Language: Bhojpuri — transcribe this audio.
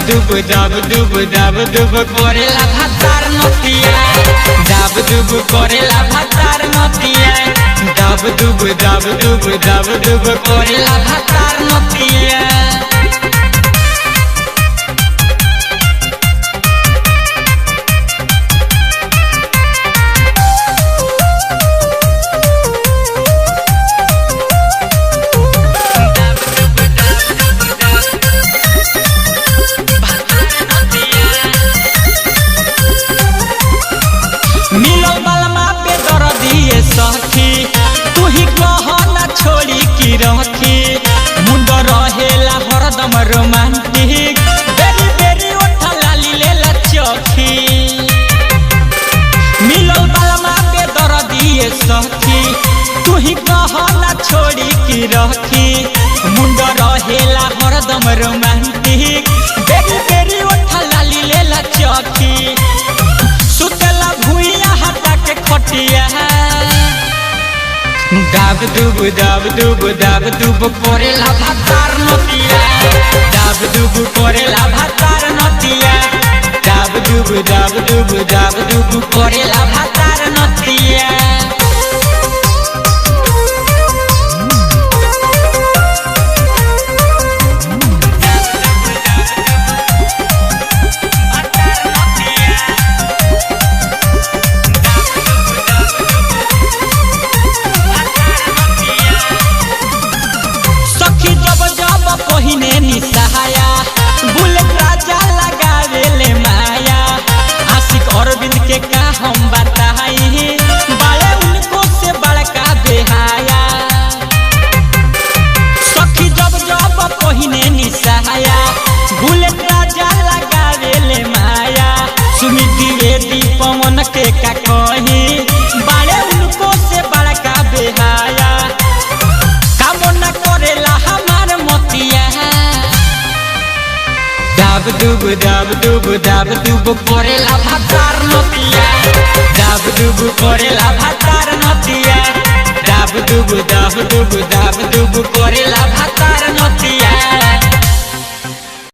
दाब दुब करेला भातार नतिया दाब दुब करेला भातार नतिया दाब दुब करेला भातार नतिया। मिलल बलमा पे दर दिए सखी तू ही कह ना छोड़ी की रखी मुंड रहेला हरदम रोमांटिक बेरी बेरी ओठा लाली लेला चखी। मिलल बलमा पे दर दिए सखी तू ही कह ना छोड़ी की रखी मुंड रहेला हरदम रोमांटिक बेरी बेरी ओठा लाली लेला चखी। सुतला भुइया हटा के खटिया दाब दुब करेला भातार नतिया दाब दुब करेला भातार नतिया दाब दुब करेला भातार नतिया। पहिने निसहाया बुलेट राजा लगावेले माया आशिक अरविंद के का हम बताई बड़े उनको से बड़का बेहाया। सखी जब पहिने निसहाया बुलेट राजा लगावेले माया सुमित द्विवेदी पवन के का कही बड़े उनको से बड़का बेहाया। कामना करेला हमार मतिया दाब दुब करेला भातार नतिया दाब दुब करेला भातार नतिया दाब दुब करेला